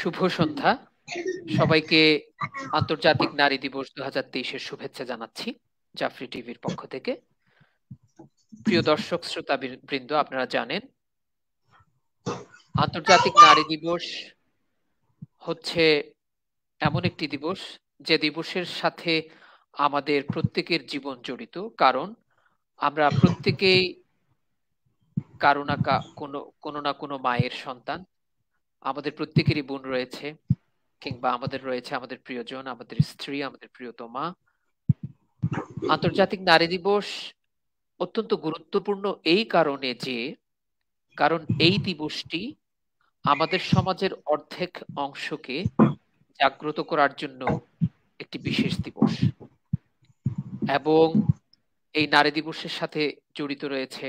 শুভ সন্ধ্যা। সবাইকে আন্তর্জাতিক নারী দিবস 2023-এর শুভেচ্ছা জানাচ্ছি জাফরি টিভির পক্ষ থেকে। প্রিয় দর্শক শ্রোতা বৃন্দ, আপনারা জানেন আন্তর্জাতিক নারী দিবস হচ্ছে এমন একটি দিবস যে দিবসের সাথে আমাদের প্রত্যেকের জীবন জড়িত, কারণ আমরা প্রত্যেকেই কোনো না কোনো মায়ের সন্তান। আমাদের প্রত্যেকেরই বোন রয়েছে, কিংবা আমাদের রয়েছে আমাদের প্রিয়জন, আমাদের স্ত্রী, আমাদের প্রিয়তমা। আন্তর্জাতিক নারী দিবস অত্যন্ত গুরুত্বপূর্ণ এই কারণে কারণ এই দিবসটি আমাদের সমাজের অর্ধেক অংশকে জাগ্রত করার জন্য একটি বিশেষ দিবস, এবং এই নারী দিবসের সাথে জড়িত রয়েছে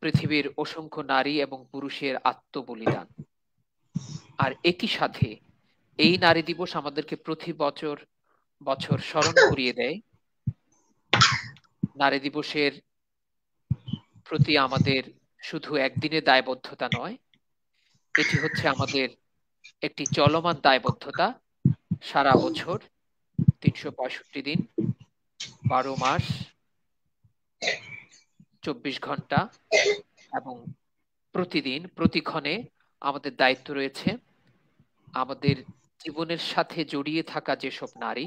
পৃথিবীর অসংখ্য নারী এবং পুরুষের আত্মবলিদান। আর একই সাথে এই নারী দিবস আমাদেরকে প্রতি বছর স্মরণ করিয়ে দেয় নারী দিবসের প্রতি আমাদের শুধু একদিনের দায়বদ্ধতা নয়, এটি হচ্ছে আমাদের একটি চলমান দায়বদ্ধতা। সারা বছর 365 দিন, 12 মাস, 24 ঘন্টা এবং প্রতিদিন প্রতিক্ষণে আমাদের দায়িত্ব রয়েছে আমাদের জীবনের সাথে জড়িয়ে থাকা যেসব নারী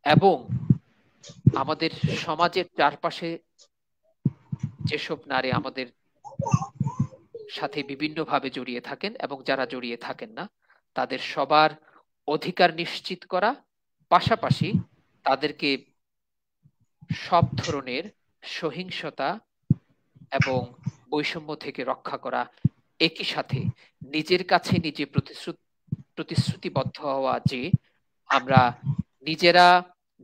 এবং আমাদের সমাজের চারপাশে যেসব নারী আমাদের সাথে বিভিন্নভাবে জড়িয়ে থাকেন এবং যারা জড়িয়ে থাকেন না, তাদের সবার অধিকার নিশ্চিত করা, পাশাপাশি তাদেরকে সব ধরনের সহিংসতা এবং বৈষম্য থেকে রক্ষা করা, একই সাথে নিজের কাছে নিজে প্রতিশ্রুতিবদ্ধ হওয়া যে আমরা নিজেরা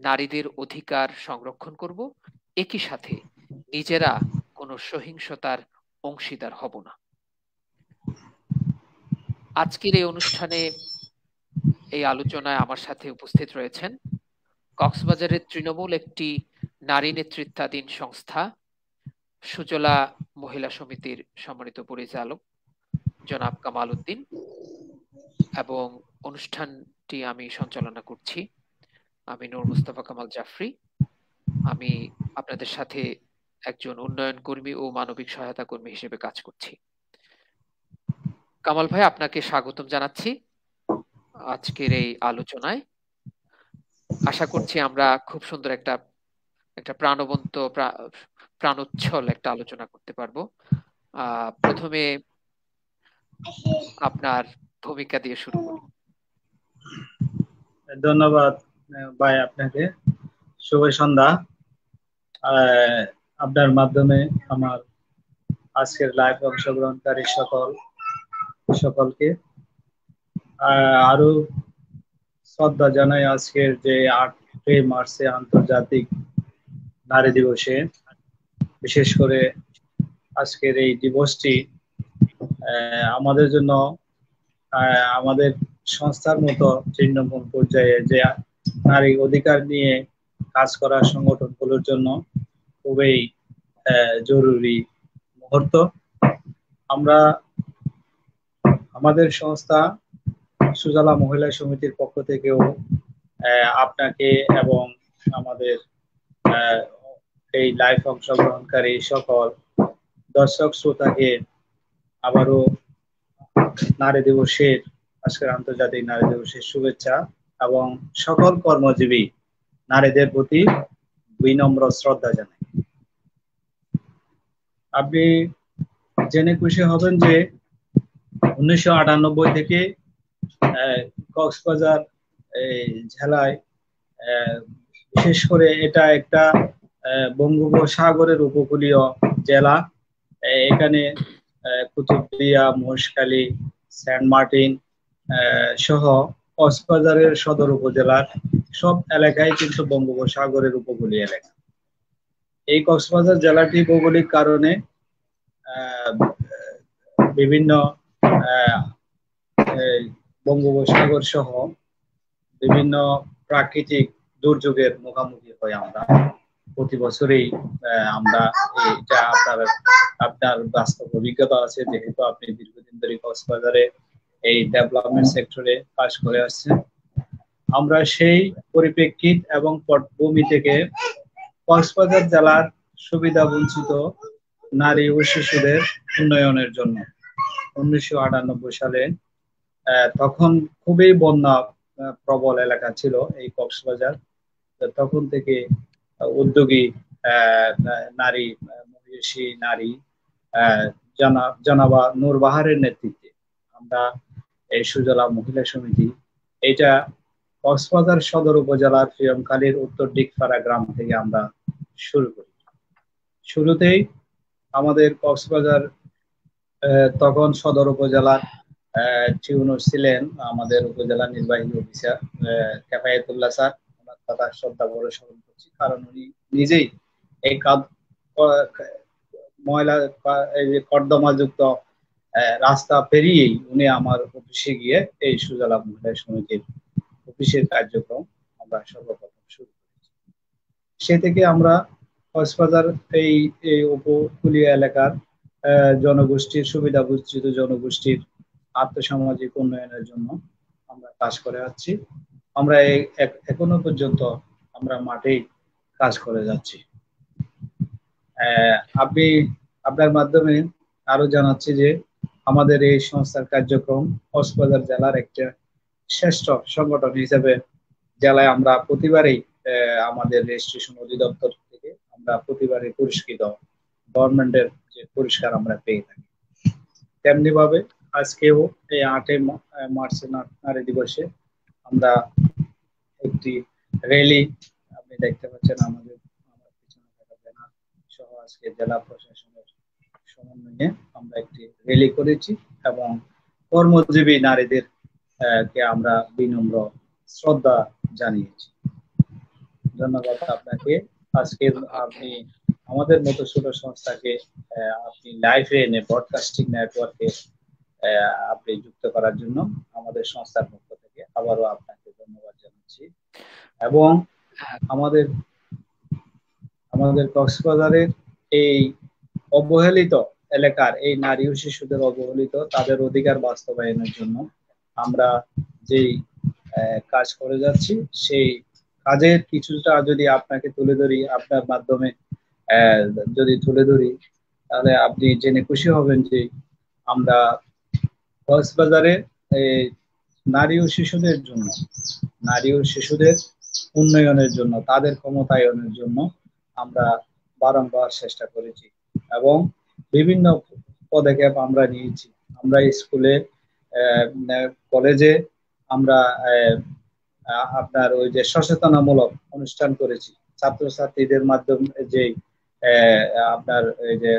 নারীদের অধিকার সংরক্ষণ করব, একই সাথে নিজেরা কোনো সহিংসতার অংশীদার হব না। আজকের এই অনুষ্ঠানে, এই আলোচনায় আমার সাথে উপস্থিত রয়েছেন কক্সবাজারের তৃণমূল একটি নারী নেতৃত্বাধীন সংস্থা সুজলা মহিলা সমিতির সম্মানিত পরিচালক জনাব কামাল উদ্দিন, এবং অনুষ্ঠানটি আমি সঞ্চালনা করছি। আমি নূর মুস্তাফা কামাল জাফরি। আমি আপনাদের সাথে একজন উন্নয়ন কর্মী ও মানবিক সহায়তা কর্মী হিসেবে কাজ করছি। কামাল ভাই, আপনাকে স্বাগতম জানাচ্ছি আজকের এই আলোচনায়। আশা করছি আমরা খুব সুন্দর একটা প্রাণবন্ত প্রাণোচ্ছল একটা আলোচনা করতে পারবো। প্রথমে আপনার ভূমিকা দিয়ে শুরু করি। ধন্যবাদ ভাই, আপনাকে শুভ সন্ধ্যা। আপনার মাধ্যমে আমার আজকের লাইভ অংশগ্রহণকারী সকলকে আরো শ্রদ্ধা জানাই আজকের যে 8 মার্চে আন্তর্জাতিক নারী দিবসে। বিশেষ করে আজকের এই দিবসটি আমাদের জন্য, আমাদের সংস্থার মতো তৃণমূল পর্যায়ে যে নারী অধিকার নিয়ে কাজ করা সংগঠনগুলোর জন্য খুবই জরুরি মুহূর্ত। আমরা আমাদের সংস্থা সুজলা মহিলা সমিতির পক্ষ থেকেও আপনাকে এবং আমাদের এই লাইভ অংশগ্রহণকারী সকল দর্শক শ্রোতাকে আবারও নারী দিবসের, আজকের আন্তর্জাতিক নারী দিবসের শুভেচ্ছা এবং সকল কর্মজীবী নারীদের প্রতি বিনম্র শ্রদ্ধা জানাই। আপনি জেনে খুশি হবেন যে 1998 থেকে কক্সবাজার জেলায়, বিশেষ করে এটা একটা বঙ্গোপসাগরের উপকূলীয় জেলা। এখানে কুতুবদিয়া, মহেশখালী, সেন্ট মার্টিন সহ কক্সবাজারের সদর উপজেলার সব এলাকায় কিন্তু বঙ্গোপসাগরের উপকূলীয় এলাকা। এই কক্সবাজার জেলাটি ভৌগোলিক কারণে বিভিন্ন বঙ্গোপসাগর সহ বিভিন্ন প্রাকৃতিক দুর্যোগের মুখোমুখি হই আমরা প্রতি বছরই। আমরা এটা আপনার বাস্তব অভিজ্ঞতা আছে, যেহেতু আপনি দীর্ঘদিন ধরে কক্সবাজারে এই ডেভেলপমেন্ট সেক্টরে কাজ করে আসছে। আমরা সেই পরিপ্রেক্ষিত এবং পটভূমি থেকে কক্সবাজার জেলার সুবিধা বঞ্চিত নারী ও শিশুদের উন্নয়নের জন্য 1998 সালে তখন খুবই বন্যা প্রবল এলাকা ছিল এই কক্সবাজার। তখন থেকে উদ্যোগী নারী, মহিষী নারী জনাবা নূর বাহারের নেতৃত্বে আমরা এই সুজলা মহিলা সমিতি এটা কক্সবাজার সদর উপজেলার প্রিয়মখালীর উত্তর ডিগপাড়া গ্রাম থেকে আমরা শুরু করি। শুরুতেই আমাদের কক্সবাজার তখন সদর উপজেলার টিউনর ছিলেন আমাদের উপজেলা নির্বাহী অফিসার কেফায়েতুল্লাহ স্যার। ওনার কথা শ্রদ্ধা ভরে স্মরণ করছি, কারণ উনি নিজেই এই ময়লা এই যে কর্দমাযুক্ত রাস্তা পেরিয়েই উনি আমার অফিসে গিয়ে এই সুজলা মহিলা সমিতির অফিসের কার্যক্রম আমরা সর্বপ্রথম শুরু করেছি। সে থেকে আমরা কক্সবাজার এই উপকূলীয় এলাকার জনগোষ্ঠীর সুবিধা বঞ্চিত জনগোষ্ঠীর আর্থসামাজিক উন্নয়নের জন্য আমরা কাজ করে যাচ্ছি। আমরা এখনো পর্যন্ত আমরা মাঠেই কাজ করে যাচ্ছি। আপনি আপনার মাধ্যমে আরো জানাচ্ছি যে আমাদের এই সংস্থার কার্যক্রম কক্সবাজার জেলার একটা শ্রেষ্ঠ সংগঠন হিসেবে জেলায় আমরা প্রতিবারই আমাদের রেজিস্ট্রেশন অধিদপ্তর থেকে আমরা প্রতিবারই পুরস্কৃত, গভর্নমেন্টের যে পুরস্কার আমরা পেয়ে থাকি। তেমনি ভাবে আজকেও এই 8 মার্চ নারী দিবসে আমরা একটি র্যালি, আপনি দেখতে পাচ্ছেন আমার পিছনে থাকা ব্যানার সহ আজকে জেলা প্রশাসনের সমন্বয়ে আমরা একটি র্যালি করেছি এবং কর্মজীবী নারীদের কে আমরা বিনম্র শ্রদ্ধা জানিয়েছি। ধন্যবাদ আপনাকে। আজকে আপনি আমাদের মতো ছোট সংস্থাকে আপনি লাইভে এনে ব্রডকাস্টিং নেটওয়ার্কে আপনি যুক্ত করার জন্য আমাদের সংস্থার পক্ষ থেকে আবারও আপনাকে ধন্যবাদ জানাচ্ছি। এবং আমাদের কক্সবাজারের এই অবহেলিত এলাকার এই নারী ও শিশুদের অবহেলিত তাদের অধিকার বাস্তবায়নের জন্য আমরা যেই কাজ করে যাচ্ছি, সেই কাজের কিছুটা যদি আপনাকে তুলে ধরি, আপনার মাধ্যমে যদি তুলে ধরি, তাহলে আপনি জেনে খুশি হবেন যে আমরা কক্সবাজারে নারী ও শিশুদের জন্য, নারী ও শিশুদের উন্নয়নের জন্য, তাদের ক্ষমতায়নের জন্য আমরা বারংবার চেষ্টা করেছি এবং বিভিন্ন পদক্ষেপ আমরা নিয়েছি। আমরা স্কুলে, কলেজে আমরা আপনার ওই যে সচেতনামূলক অনুষ্ঠান করেছি ছাত্রছাত্রীদের মাধ্যমে, যে আপনার এই যে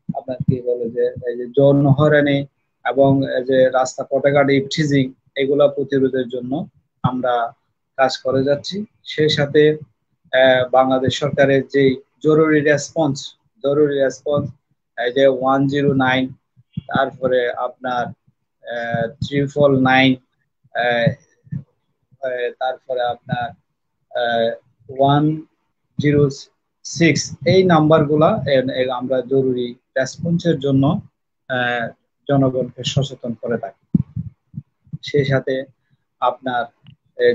আপনার কি বলে যে এই যে যৌন হয়রানি এবং যে রাস্তা পথঘাটে ইভটিজিং এগুলা প্রতিরোধের জন্য আমরা কাজ করে যাচ্ছি। সেই সাথে বাংলাদেশ সরকারের যে জরুরি রেসপন্স এই যে 109, তারপরে আপনার 999, তারপরে আপনার 106, এই নাম্বারগুলা আমরা জরুরি রেসপন্সের জন্য জনগণকে সচেতন করে থাকি। সেই সাথে আপনার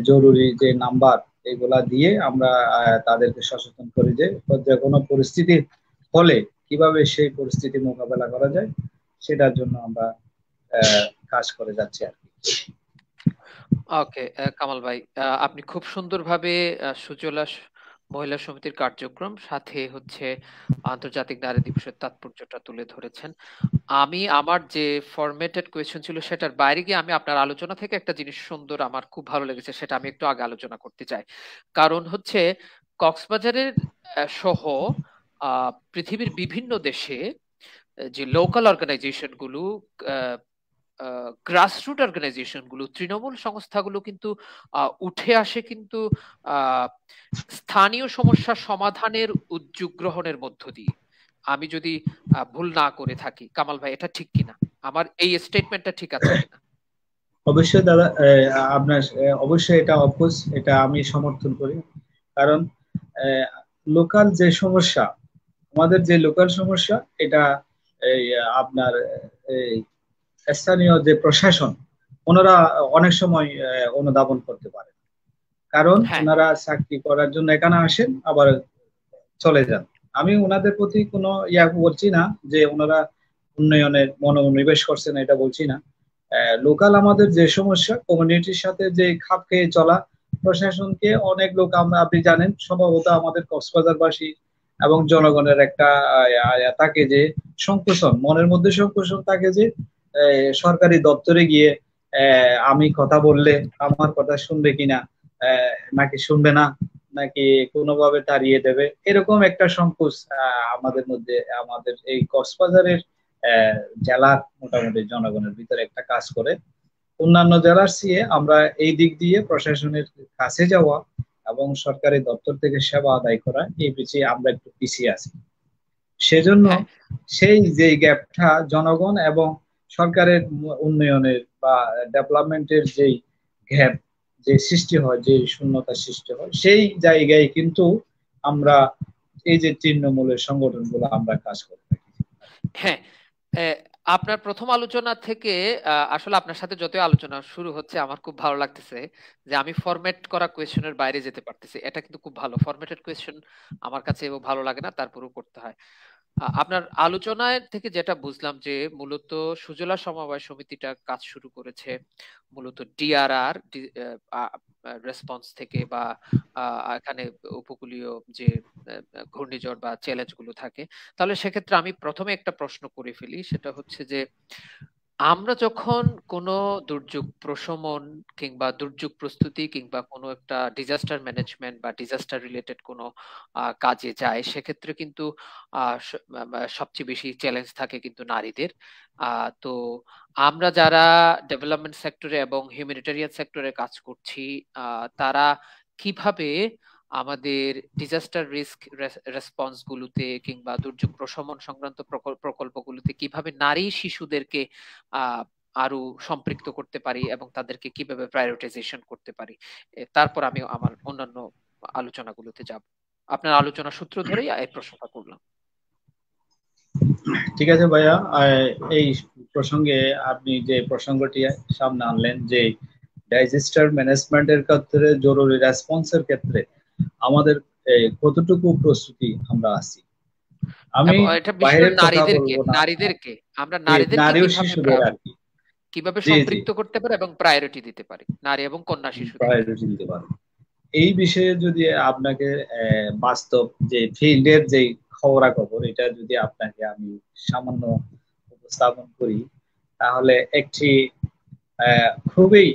জরুরি যে নাম্বার এগুলা দিয়ে আমরা তাদেরকে সচেতন করি যে কোনো পরিস্থিতি হলে কিভাবে সেই পরিস্থিতি মোকাবেলা করা যায়, সেটার জন্য আমরা কাজ করে যাচ্ছি আর কি। ওকে কামাল ভাই, আপনি খুব সুন্দরভাবে সুজলা মহিলা সমিতির কার্যক্রম সাথে হচ্ছে আন্তর্জাতিক নারী দিবসের তাৎপর্যটা তুলে ধরেছেন। আমি আমার যে ফরম্যাটেড কোয়েশ্চেন ছিল সেটার বাইরে গিয়ে আমি আপনার আলোচনা থেকে একটা জিনিস সুন্দর আমার খুব ভালো লেগেছে, সেটা আমি একটু আগে আলোচনা করতে চাই। কারণ হচ্ছে কক্সবাজারের সহ পৃথিবীর বিভিন্ন দেশে যে লোকাল অর্গানাইজেশন গুলো, গ্রাসরুট অর্গানাইজেশন গুলো, তৃণমূল সংস্থাগুলো কিন্তু উঠে আসে কিন্তু স্থানীয় সমস্যা সমাধানের উদ্যোগ গ্রহণের মধ্য দিয়ে। আমি যদি ভুল না করে থাকি, কামাল ভাই এটা ঠিক কিনা, আমার এই স্টেটমেন্টটা ঠিক আছে কিনা? অবশ্যই দাদা, আপনার অবশ্যই এটা অপোজ, এটা আমি সমর্থন করি। কারণ লোকাল যে সমস্যা, আমাদের যে লোকাল সমস্যা, এটা আপনার স্থানীয় যে প্রশাসন, ওনারা অনেক সময় অনুধাবন করতে পারে, কারণ হ্যাঁ, ওনারা চাকরি করার জন্য এখানে আসেন আবার চলে যান। আমি ওনাদের প্রতি কোনো বলছি না যে ওনারা উন্নয়নের মনোনিবেশ করছেন, এটা বলছি না। লোকাল আমাদের যে সমস্যা, কমিউনিটির সাথে যে খাপ খেয়ে চলা, প্রশাসনকে অনেক লোক, আমরা আপনি জানেন সম্ভবত আমাদের কক্সবাজারবাসী এবং জনগণের একটা থাকে যে সংকোচন, মনের মধ্যে সংকোচন থাকে যে সরকারি দপ্তরে গিয়ে আমি কথা বললে আমার কথা শুনবে কিনা, নাকি শুনবে না, নাকি কোনোভাবে তাড়িয়ে দেবে, এরকম একটা সংকোচ আমাদের মধ্যে, আমাদের এই কক্সবাজারের জেলার মোটামুটি জনগণের ভিতরে একটা কাজ করে। অন্যান্য জেলার চেয়ে আমরা এই দিক দিয়ে প্রশাসনের কাছে যাওয়া এবং সরকারি দপ্তর থেকে সেবা আদায় করা, এই পিছিয়ে আমরা একটু পিছিয়ে আছি। সেজন্য হ্যাঁ, সেই যে গ্যাপটা জনগণ এবং সরকারের উন্নয়নের বা ডেভেলপমেন্টের যেই গ্যাপ, যে সৃষ্টি হয়, যে শূন্যতা সৃষ্টি হয়, সেই জায়গায় কিন্তু আমরা এই যে তৃণমূলের সংগঠনগুলো আমরা কাজ করে থাকি। হ্যাঁ। আহ, আপনার প্রথম আলোচনা থেকে আসলে আপনার সাথে যতই আলোচনা শুরু হচ্ছে আমার খুব ভালো লাগতেছে যে আমি ফরম্যাট করা কোয়েশ্চেনের বাইরে যেতে পারতেছি। এটা কিন্তু খুব ভালো। ফরম্যাটেড কোয়েশ্চেন আমার কাছে ভালো লাগে না, তারপরেও করতে হয়। আপনার আলোচনায় থেকে যেটা বুঝলাম যে মূলত সুজলা সমবায় সমিতিটা কাজ শুরু করেছে মূলত ডিআরআর রেসপন্স থেকে, বা এখানে উপকূলীয় যে ঘূর্ণিঝড় বা চ্যালেঞ্জ গুলো থাকে। তাহলে সেক্ষেত্রে আমি প্রথমে একটা প্রশ্ন করে ফেলি, সেটা হচ্ছে যে আমরা যখন কোনো দুর্যোগ প্রশমন কিংবা দুর্যোগ প্রস্তুতি কিংবা কোনো একটা ডিজাস্টার ম্যানেজমেন্ট বা ডিজাস্টার রিলেটেড কোনো কাজে যায়, সেক্ষেত্রে কিন্তু সবচেয়ে বেশি চ্যালেঞ্জ থাকে কিন্তু নারীদের। তো আমরা যারা ডেভেলপমেন্ট সেক্টরে এবং হিউম্যানিটেরিয়ান সেক্টরে কাজ করছি, তারা কিভাবে আমাদের ডিজাস্টার রিস্ক রেসপন্স গুলোতে কিংবা দুর্যোগ প্রশমন সংক্রান্ত প্রকল্পগুলোতে কিভাবে নারী শিশুদেরকে আহ আরো সম্পৃক্ত করতে পারি এবং তাদেরকে কিভাবে প্রায়োরিটাইজেশন করতে পারি, তারপর আমি আমার অন্যান্য আলোচনাগুলোতে যাব। আপনার আলোচনা সূত্র ধরেই এই প্রশ্নটা করলাম। ঠিক আছে ভাইয়া, এই প্রসঙ্গে আপনি যে প্রসঙ্গটি সামনে আনলেন যে ডিজাস্টার ম্যানেজমেন্টের ক্ষেত্রে, জরুরি রেসপন্সের ক্ষেত্রে আমাদের কতটুকু প্রস্তুতি আমরা আছি। আমি এবং এটা বিশেষ করে বাইরের কথা নারীদেরকে বলবো না, নারীদেরকে আমরা যে নারীদেরকে নারী ও কিভাবে শিশুদের আর কি। কিভাবে জি জি, সম্পৃক্ত করতে পারি এবং প্রায়োরিটি দিতে পারি নারী এবং কন্যা শিশুদেরকে। প্রায়োরিটি দিতে পারবো। এই বিষয়ে যদি আপনাকে বাস্তব যে ফিল্ডের যে খবরাখবর, এটা যদি আপনাকে আমি সামান্য উপস্থাপন করি, তাহলে একটি খুবই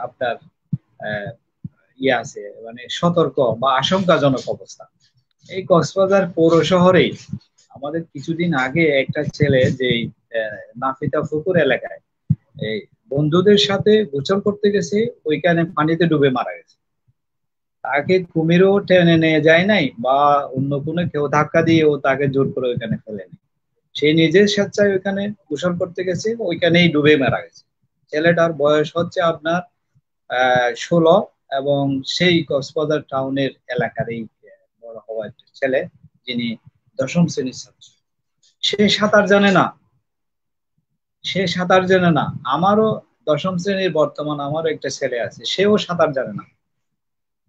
আপনার আহ, ইয়ে আছে, মানে সতর্ক বা আশঙ্কাজনক অবস্থা। এই কক্সবাজার পৌর শহরেই আমাদের কিছুদিন আগে একটা ছেলে যে নাফিতা পুকুর এলাকায় এই বন্ধুদের সাথে গোসল করতে গেছে, ওইখানে পানিতে ডুবে মারা গেছে। তাকে কুমিরও টেনে নিয়ে যায় নাই বা অন্য কোনো কেউ ধাক্কা দিয়ে ও তাকে জোর করে ওইখানে ফেলে নেয়। সে নিজের স্বেচ্ছায় ওইখানে গোসল করতে গেছে, ওইখানেই ডুবে মারা গেছে। ছেলেটার বয়স হচ্ছে আপনার 16, এবং সেই কক্সবাজার টাউনের এলাকারই বড় হওয়া একটা ছেলে, যিনি 10ম শ্রেণীর ছাত্র। সে সাঁতার জানে না, সে সাঁতার জানে না। আমারও 10ম শ্রেণীর বর্তমান আমারও একটা ছেলে আছে, সেও সাঁতার জানে না।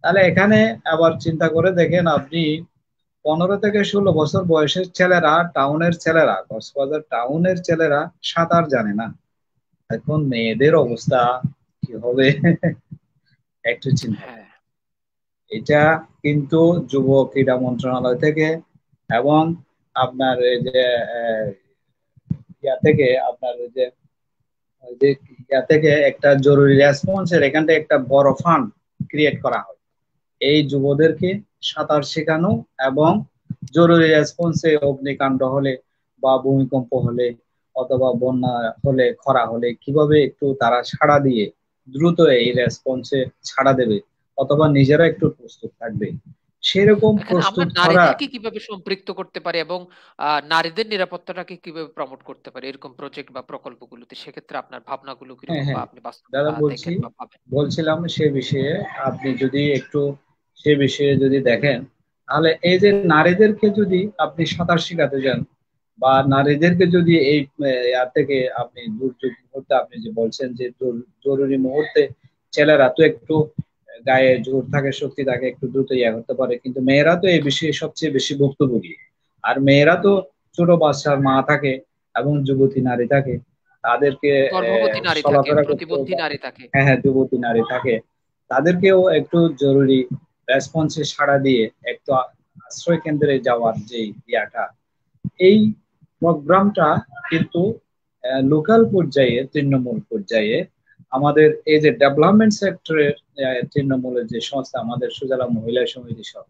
তাহলে এখানে আবার চিন্তা করে দেখেন আপনি, 15 থেকে 16 বছর বয়সের ছেলেরা, টাউনের ছেলেরা, কক্সবাজার টাউনের ছেলেরা সাঁতার জানে না। এখন মেয়েদের অবস্থা কি হবে একটু চিন্তা হ্যাঁ, করুন। এটা কিন্তু যুব ক্রীড়া মন্ত্রণালয় থেকে এবং আপনার এই যে ইয়া থেকে, আপনার ওই যে ইয়া থেকে একটা জরুরি রেসপন্সের এখান থেকে একটা বড় ফান্ড ক্রিয়েট করা হয় এই যুবদেরকে সাঁতার শেখানো, এবং জরুরি রেসপন্সে অগ্নিকাণ্ড হলে বা ভূমিকম্প হলে অথবা বন্যা হলে, খরা হলে কিভাবে একটু তারা সাড়া দিয়ে দ্রুত এই রেসপন্সে ছাড়া দেবে, অথবা নিজেরা একটু প্রস্তুত থাকবে, সেরকম এখানে আমরা প্রস্তুত করা। নারীদেরকে কিভাবে সম্পৃক্ত করতে পারি এবং নারীদের নিরাপত্তাটাকে কিভাবে প্রমোট করতে পারি এরকম প্রজেক্ট বা প্রকল্পগুলোতে, সেক্ষেত্রে আপনার ভাবনাগুলো হ্যাঁ কিরকম বা হ্যাঁ, আপনি বাস্তব দাদা বলছি, দেখেন বা ভাবেন। বলছিলাম সে বিষয়ে, আপনি যদি একটু সে বিষয়ে যদি দেখেন, তাহলে এই যে নারীদেরকে যদি আপনি সাঁতার শেখাতে যান, বা নারীদেরকে যদি এই ইয়ার থেকে আপনি দুর্যোগ মুহূর্তে, আপনি যে বলছেন যে জরুরি মুহূর্তে ছেলেরা তো একটু গায়ে জোর থাকে, শক্তি থাকে, একটু দ্রুত ইয়া করতে পারে, কিন্তু মেয়েরা তো এই বিষয়ে সবচেয়ে বেশি ভুক্তভোগী। আর মেয়েরা তো ছোট বাচ্চার মা থাকে এবং যুবতী নারী থাকে, তাদেরকে গর্ভবতী নারী থাকে, চলাফেরা করতে, প্রতিবন্ধী নারী থাকে। হ্যাঁ হ্যাঁ যুবতী নারী থাকে, তাদেরকেও একটু জরুরি রেসপন্সে সাড়া দিয়ে একটু আশ্রয় কেন্দ্রে যাওয়ার যে ইয়াটা, এই প্রোগ্রামটা কিন্তু লোকাল পর্যায়ে, তৃণমূল পর্যায়ে আমাদের এই যে ডেভেলপমেন্ট সেক্টরের তৃণমূলের যে সংস্থা, আমাদের সুজলা মহিলা সমিতি সহ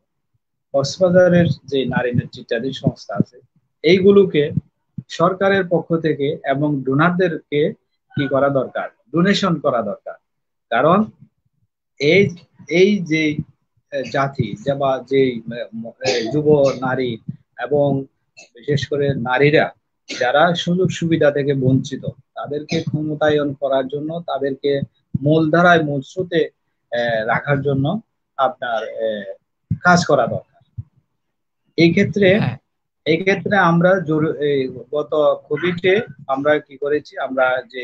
কক্সবাজারের যে নারী নেতৃত্বাধীন সংস্থা আছে, এইগুলোকে সরকারের পক্ষ থেকে এবং ডোনারদেরকে কি করা দরকার, ডোনেশন করা দরকার। কারণ এই এই যে জাতি বা যে যুব নারী এবং বিশেষ করে নারীরা যারা সুযোগ সুবিধা থেকে বঞ্চিত, তাদেরকে ক্ষমতায়ন করার জন্য, তাদেরকে মূলধারায় মূল স্রোতে রাখার জন্য আপনার কাজ করা দরকার। এই ক্ষেত্রে হ্যাঁ, আমরা গত কোভিডে আমরা কি করেছি, আমরা যে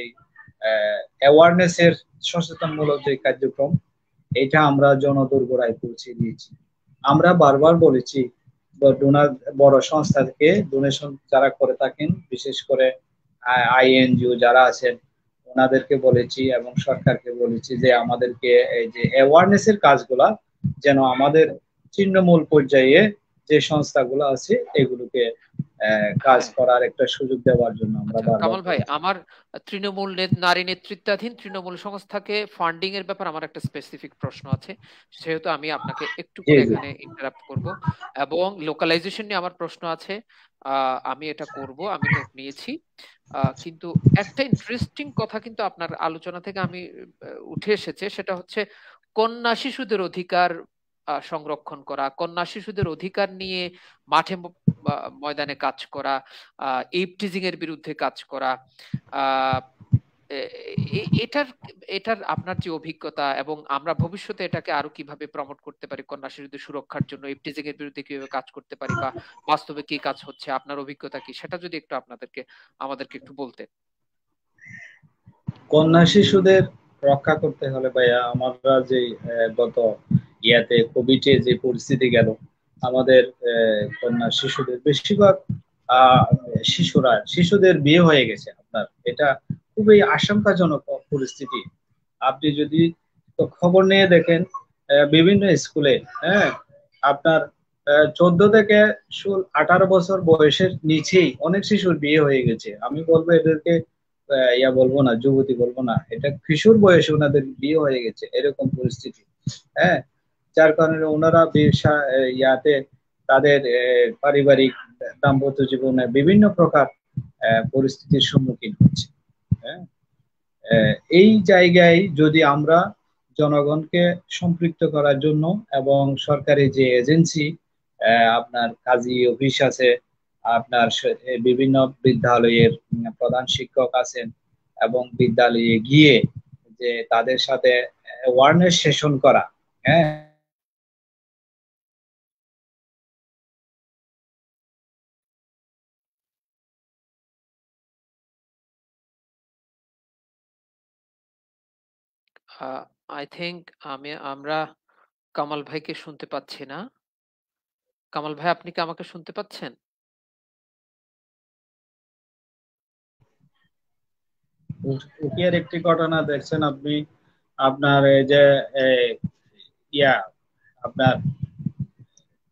অ্যাওয়ারনেস এর সচেতনমূলক যে কার্যক্রম, এটা আমরা জনদোরগোড়ায় পৌঁছে দিয়েছি। আমরা বারবার বলেছি ডোনার, বড় সংস্থা থেকে ডোনেশন যারা করে থাকেন, বিশেষ করে আইএনজিও যারা আছেন, ওনাদেরকে বলেছি এবং সরকারকে বলেছি যে আমাদেরকে এই যে অ্যাওয়ারনেস এর কাজগুলা যেন আমাদের তৃণমূল পর্যায়ে যে সংস্থাগুলো আছে এগুলোকে কাজ হ্যাঁ। করার একটা সুযোগ দেওয়ার জন্য আমরা আচ্ছা বারবার কামাল ভাই, বলেছি। আমার তৃণমূল নারী নেতৃত্বাধীন তৃণমূল সংস্থাকে ফান্ডিং এর ব্যাপার আমার একটা স্পেসিফিক প্রশ্ন আছে, সেহেতু আমি আপনাকে একটু জি করে জি। এখানে ইন্টারাপ্ট করব। এবং লোকালাইজেশন নিয়ে আমার প্রশ্ন আছে, আমি এটা করব, আমি নোট নিয়েছি। কিন্তু একটা ইন্টারেস্টিং কথা কিন্তু আপনার আলোচনা থেকে আমি উঠে এসেছে, সেটা হচ্ছে কন্যা শিশুদের অধিকার সংরক্ষণ করা, কন্যা শিশুদের অধিকার নিয়ে মাঠে ময়দানে কাজ করা, ইভটিজিং এর বিরুদ্ধে কাজ করা। আহ, এটার এটার আপনার যে অভিজ্ঞতা, এবং আমরা ভবিষ্যতে এটাকে আরো কিভাবে প্রমোট করতে পারি, কন্যা শিশুদের সুরক্ষার জন্য ইভটিজিং এর বিরুদ্ধে কিভাবে কাজ করতে পারি, বা বাস্তবে কি কাজ হচ্ছে, আপনার অভিজ্ঞতা কি, সেটা যদি একটু আমাদেরকে একটু বলতেন। কন্যা শিশুদের রক্ষা করতে হলে ভাইয়া, আমরা যে গত ইয়াতে কোভিডে যে পরিস্থিতি গেল, আমাদের কন্যা শিশুদের বেশিরভাগ আহ, শিশুদের বিয়ে হয়ে গেছে আপনার, এটা খুবই আশঙ্কাজনক পরিস্থিতি। আপনি যদি তো খবর নিয়ে দেখেন, বিভিন্ন স্কুলে, হ্যাঁ, আপনার 14 থেকে 18 বছর বয়সের নিচেই অনেক শিশুর বিয়ে হয়ে গেছে। আমি বলবো এদেরকে ইয়া বলবো না, যুবতী বলবো না, এটা কিশোর বয়সে ওনাদের বিয়ে হয়ে গেছে, এরকম পরিস্থিতি। হ্যাঁ, যার কারণে ওনারা ইয়াতে তাদের পারিবারিক দাম্পত্য জীবনে বিভিন্ন প্রকার পরিস্থিতির সম্মুখীন হচ্ছে। হ্যাঁ, এই জায়গায় যদি আমরা জনগণকে সম্পৃক্ত করার জন্য এবং সরকারি যে এজেন্সি, আপনার কাজী অফিস আছে, আপনার বিভিন্ন বিদ্যালয়ের প্রধান শিক্ষক আছেন, এবং বিদ্যালয়ে গিয়ে যে তাদের সাথে অ্যাওয়ারনেস সেশন করা, হ্যাঁ, আই থিংক আমরা কামাল ভাইকে শুনতে পাচ্ছি না। কামাল ভাই, আপনি কি আমাকে শুনতে পাচ্ছেন? উকিয়ার একটি ঘটনা দেখছেন আপনি, আপনার এই যে এই, ইয়া আপনার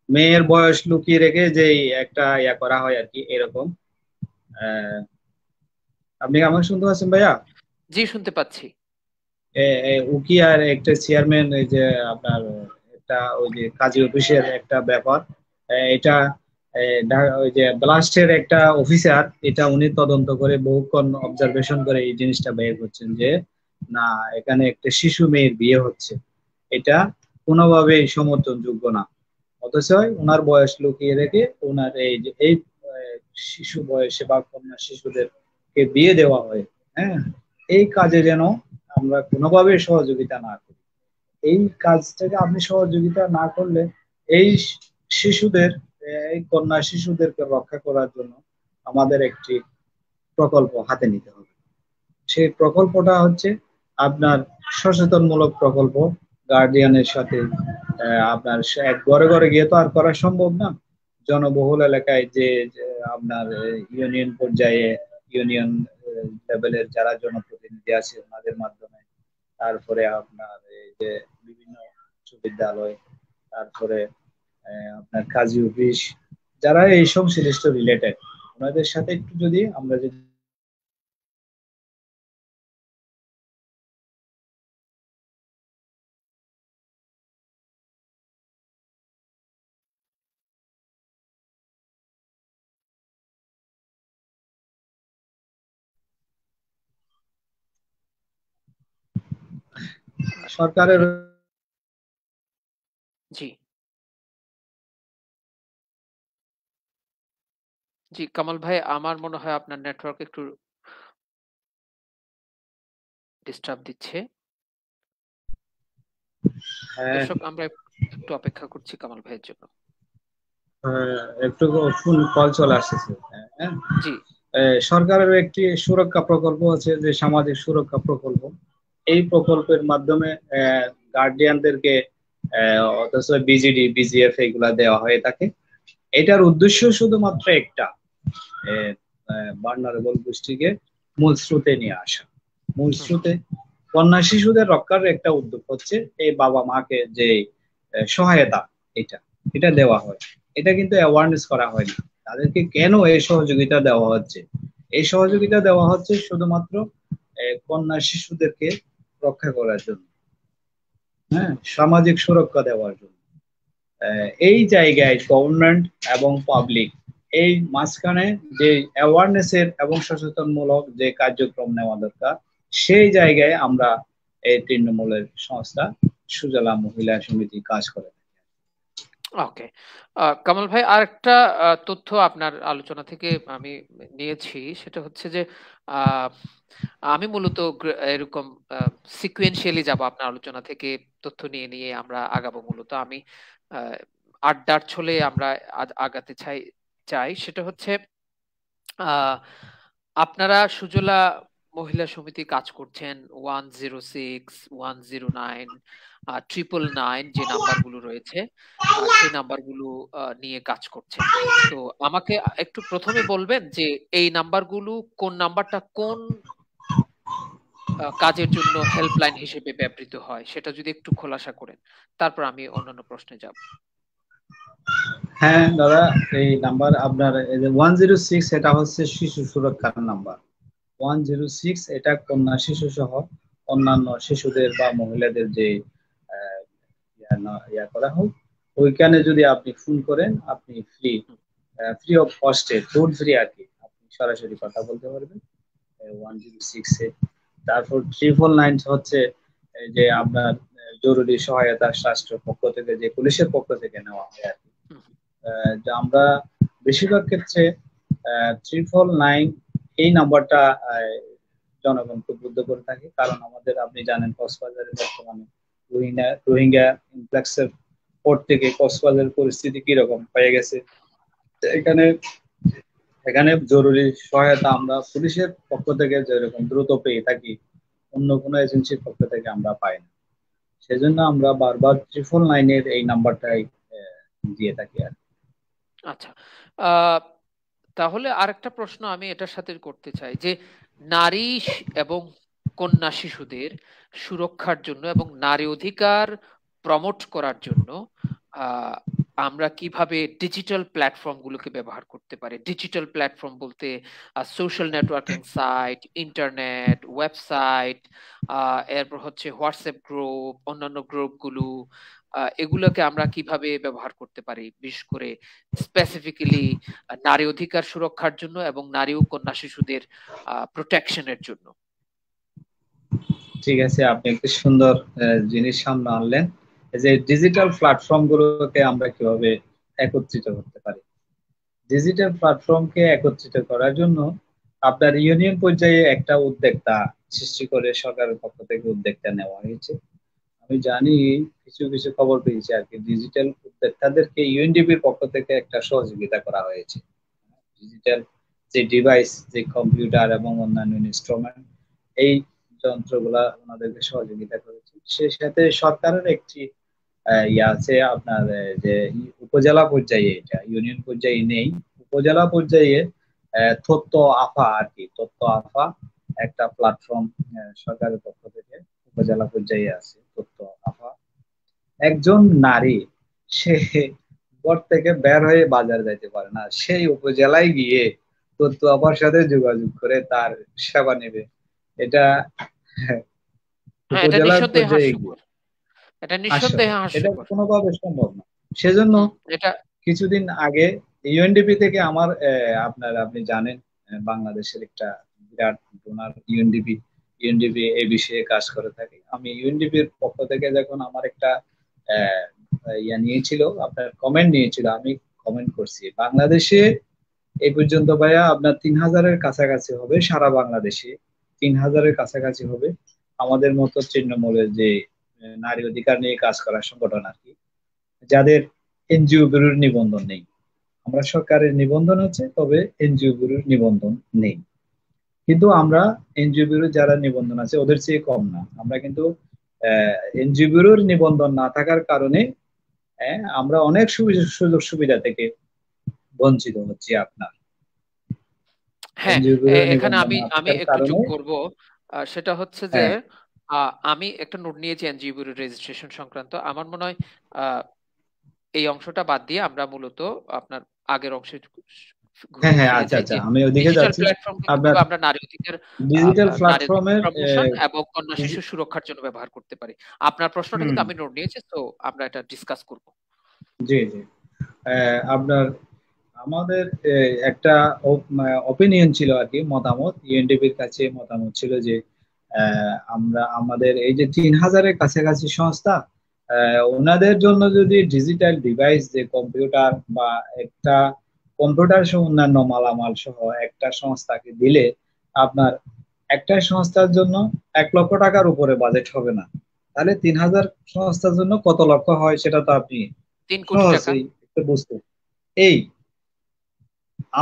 মেয়ের বয়স লুকিয়ে রেখে যে একটা ইয়া করা হয় আর কি, এরকম। আহ, আপনি কি আমাকে শুনতে পাচ্ছেন ভাইয়া? জি, শুনতে পাচ্ছি। উকিয়ার একটা চেয়ারম্যান, এই যে আপনার একটা ওই যে কাজী অফিসের একটা ব্যাপার, এটা ওই যে ব্লাস্টের একটা অফিসার, এটা উনি তদন্ত করে বহুক্ষণ অবজারভেশন করে এই জিনিসটা বের করছেন যে না, এখানে একটা শিশু মেয়ের বিয়ে হচ্ছে, এটা কোনোভাবেই সমর্থনযোগ্য না। অথচ ওনার বয়স লুকিয়ে রেখে ওনার এই যে এই শিশু বয়সে বা কন্যা শিশুদেরকে বিয়ে দেওয়া হয়। হ্যাঁ, এই কাজে যেন আমরা কোনোভাবে সহযোগিতা না করি। এই কাজটাকে আপনি সহযোগিতা না করলে এই শিশুদের, এই কন্যা শিশুদেরকে রক্ষা করার জন্য আমাদের একটি প্রকল্প হাতে নিতে হবে। সেই প্রকল্পটা হচ্ছে আপনার সচেতনমূলক প্রকল্প। গার্ডিয়ানের সাথে আপনার এক ঘরে ঘরে গিয়ে তো আর করা সম্ভব না। জনবহুল এলাকায় যে আপনার ইউনিয়ন পর্যায়ে, ইউনিয়ন লেভেলের যারা জনপ্রতিনিধি আছে ওনাদের মাধ্যমে, তারপরে আপনার এই যে বিভিন্ন উচ্চ বিদ্যালয়, তারপরে আপনার কাজী অফিস, যারা এইসব জিনিসটা রিলেটেড, ওনাদের সাথে একটু যদি আমরা যদি সরকারের জি জি জি কামাল ভাই, আমার মনে হয় আপনার নেটওয়ার্ক একটু ডিস্টার্ব দিচ্ছে। হ্যাঁ, দর্শক, আমরা একটু অপেক্ষা করছি কামাল ভাইয়ের জন্য। একটু ফোন কল চলে আসতেছে। হ্যাঁ, জি সরকারের একটি সুরক্ষা প্রকল্প আছে, যে সামাজিক সুরক্ষা প্রকল্প। এই প্রকল্পের মাধ্যমে গার্ডিয়ানদেরকে অথচ বিজিডি বিজিএফ এগুলা দেওয়া হয়ে থাকে। এটার উদ্দেশ্য শুধুমাত্র একটা, ভালনারেবল গোষ্ঠীকে মূল স্রোতে নিয়ে আসা। মূল হুম হুম স্রোতে কন্যা শিশুদের রক্ষার একটা উদ্যোগ হচ্ছে এই বাবা মাকে যে সহায়তা, এটা এটা হুম দেওয়া হয়। এটা কিন্তু অ্যাওয়ারনেস করা হয় না তাদেরকে কেন এই সহযোগিতা দেওয়া হচ্ছে। এই হুম সহযোগিতা দেওয়া হচ্ছে শুধুমাত্র কন্যা শিশুদেরকে রক্ষা করার জন্য, হ্যাঁ, সামাজিক সুরক্ষা দেওয়ার জন্য। এই জায়গায় গভর্নমেন্ট এবং পাবলিক এই মাঝখানে যে অ্যাওয়ারনেসের এবং সচেতনমূলক যে কার্যক্রম নেওয়া দরকার, সেই জায়গায় আমরা এই তৃণমূলের সংস্থা সুজলা মহিলা সমিতি কাজ করে। ওকে। কামাল ভাই, আরেকটা তথ্য আপনার আলোচনা থেকে আমি নিয়েছি, সেটা হচ্ছে যে আহ, আমি মূলত এরকম সিকুয়েন্সিয়ালি যাব আপনার আলোচনা থেকে, তথ্য নিয়ে নিয়ে আমরা আগাবো। মূলত আমি আহ, আড্ডার ছলে আমরা আগাতে চাই সেটা হচ্ছে আহ আপনারা সুজলা মহিলা সমিতি কাজ করছেন 106, 109, 999 যে নাম্বারগুলো রয়েছে, সেই নাম্বারগুলো নিয়ে কাজ করছেন। তো আমাকে একটু প্রথমে বলবেন যে এই নাম্বারগুলো, কোন নাম্বারটা কোন কাজের জন্য হেল্পলাইন হিসেবে ব্যবহৃত হয়, সেটা যদি একটু খোলাসা করেন, তারপর আমি অন্যান্য প্রশ্নে যাব। হ্যাঁ দাদা, এই নাম্বার আপনার 106 এটা হচ্ছে শিশু সুরক্ষার নাম্বার। 106 এটা কন্যা শিশু সহ অন্যান্য শিশুদের বা মহিলাদের যে আহ, ইয়া করা হোক, ওইখানে যদি আপনি ফোন করেন, আপনি ফ্রি অফ কস্টে, টোল ফ্রি আর কি, আপনি সরাসরি কথা বলতে পারবেন 106-এ। তারপর 999 হচ্ছে এই যে আপনার জরুরি সহায়তা রাষ্ট্রের পক্ষ থেকে, যে পুলিশের পক্ষ থেকে নেওয়া হয় আর কি। হুম যে আমরা বেশিরভাগ ক্ষেত্রে 999 এই নাম্বারটা জনগণকে উদ্বুদ্ধ করে থাকি, কারণ আমাদের আপনি জানেন কক্সবাজারে বর্তমানে রোহিঙ্গা রোহিঙ্গা ইনফ্লাক্সের পর থেকে কক্সবাজারের পরিস্থিতি কিরকম হয়ে গেছে। এখানে এখানে জরুরি সহায়তা আমরা পুলিশের পক্ষ থেকে যেরকম দ্রুত পেয়ে থাকি, অন্য কোনো এজেন্সির পক্ষ থেকে আমরা পাই না। সেজন্য আমরা বারবার 999-এর এই নাম্বারটাই দিয়ে থাকি আর কি। আচ্ছা। আহ তাহলে আরেকটা প্রশ্ন আমি এটার সাথে করতে চাই যে নারী এবং কন্যা শিশুদের সুরক্ষার জন্য এবং নারী অধিকার প্রমোট করার জন্য আহ, আমরা কিভাবে ডিজিটাল প্ল্যাটফর্ম গুলোকে ব্যবহার করতে পারি। ডিজিটাল প্ল্যাটফর্ম বলতে social networking site, internet, website, এরপর হচ্ছে হোয়াটসঅ্যাপ গ্রুপ, অন্যান্য গ্রুপগুলো, এগুলোকে আমরা কিভাবে ব্যবহার করতে পারি, বিশেষ করে স্পেসিফিক্যালি নারী অধিকার সুরক্ষার জন্য এবং নারী ও কন্যা শিশুদের প্রোটেকশনের জন্য। ঠিক আছে, আপনি একটি সুন্দর জিনিস সামনে আনলেন, এই যে ডিজিটাল প্ল্যাটফর্ম গুলোকে আমরা কিভাবে একত্রিত করতে পারি। ডিজিটাল প্ল্যাটফর্মকে একত্রিত করার জন্য আপনার ইউনিয়ন পর্যায়ে একটা উদ্যোক্তা সৃষ্টি করে সরকারের পক্ষ থেকে উদ্যোগটা নেওয়া হয়েছে। আমি জানি, কিছু কিছু খবর পেয়েছি আর কি, ডিজিটাল উদ্যোক্তাদেরকে ইউএনডিপির পক্ষ থেকে একটা সহযোগিতা করা হয়েছে। ডিজিটাল যে ডিভাইস, যে কম্পিউটার এবং অন্যান্য ইনস্ট্রুমেন্ট, এই যন্ত্রগুলা ওনাদেরকে সহযোগিতা করেছে। সেই সাথে সরকারের একটি ইয়ে আছে আপনার, যে উপজেলা পর্যায়ে, এটা ইউনিয়ন পর্যায়ে নেই, উপজেলা পর্যায়ে তথ্য আফা আর কি, তথ্য আফা একটা প্ল্যাটফর্ম সরকারের পক্ষ থেকে উপজেলা পর্যায়ে আছে তথ্য আফা। একজন নারী সে ঘর থেকে বের হয়ে বাজার যাইতে পারে না, সেই উপজেলায় গিয়ে তথ্য আপার সাথে যোগাযোগ করে তার সেবা নেবে। এটা হ্যাঁ, এটা উপজেলার নিঃসন্দেহে পর্যায়ে গিয়ে হাস্যকর। এটা আসলে নিঃসন্দেহে এটা হাস্যকর। কোনোভাবে সম্ভব না। সেজন্য এটা কিছুদিন আগে ইউএনডিপি থেকে আমার আপনার, আপনি জানেন বাংলাদেশের একটা বিরাট ডোনার ইউএনডিপি, ইউএনডিপি এই বিষয়ে কাজ করে থাকে। আমি ইউএনডিপির পক্ষ থেকে যখন আমার একটা আহ, ইয়া নিয়েছিল, আপনার কমেন্ট নিয়েছিল, আমি কমেন্ট করছি বাংলাদেশে এই পর্যন্ত ভাইয়া আপনার 3000-এর কাছাকাছি হবে, সারা বাংলাদেশে 3000-এর কাছাকাছি হবে আমাদের মতো তৃণমূলের যে নারী অধিকার নিয়ে কাজ করার সংগঠন আর কি, যাদের এনজিও ব্যুরোর নিবন্ধন নেই। আমরা সরকারের নিবন্ধন আছে, তবে এনজিও ব্যুরোর নিবন্ধন নেই। কিন্তু আমরা এনজিও ব্যুরোর যারা নিবন্ধন আছে ওদের চেয়ে কম না, আমরা কিন্তু এনজিও ব্যুরোর নিবন্ধন না থাকার কারণে আমরা অনেক সুযোগ সুবিধা থেকে বঞ্চিত হচ্ছি আপনার, হ্যাঁ, এনজিও ব্যুরোর এখানে নিবন্ধন আমি না আমি থাকার একটু কারণে। যোগ করব। সেটা হচ্ছে যে হ্যাঁ আমি একটা নোট নিয়েছি এনজিও রেজিস্ট্রেশন সংক্রান্ত। আমার মনে হয় আহ, এই অংশটা বাদ দিয়ে আমরা মূলত আপনার আগের অংশে হ্যাঁ হ্যাঁ, ফিরে আচ্ছা যাই, আচ্ছা, যে আমি ওদিকে ডিজিটাল যাচ্ছি। প্ল্যাটফর্মকে আপনার কিভাবে আমরা নারী অধিকার ডিজিটাল নারী অধিকার প্ল্যাটফর্মের প্রমোশন এবং কন্যা শিশু সুরক্ষার জন্য ব্যবহার করতে পারি। আপনার প্রশ্নটা হুম, কিন্তু আমি নোট নিয়েছি, তো আমরা এটা ডিসকাস করব। জি জি, আপনার আমাদের একটা অপিনিয়ন ছিল আর কি, মতামত ইউএনডিপির কাছে মতামত ছিল যে আমরা আমাদের এই যে 3000-এর কাছাকাছি সংস্থা, ওনাদের জন্য যদি ডিজিটাল ডিভাইস, যে কম্পিউটার বা একটা কম্পিউটার সহ অন্যান্য মালামাল সহ একটা সংস্থাকে দিলে, আপনার একটা সংস্থার জন্য 1 লক্ষ টাকার উপরে বাজেট হবে না। তাহলে 3000 সংস্থার জন্য কত লক্ষ হয় সেটা তো আপনি 3 কোটি টাকা। সহজেই একটু বুঝতে। এই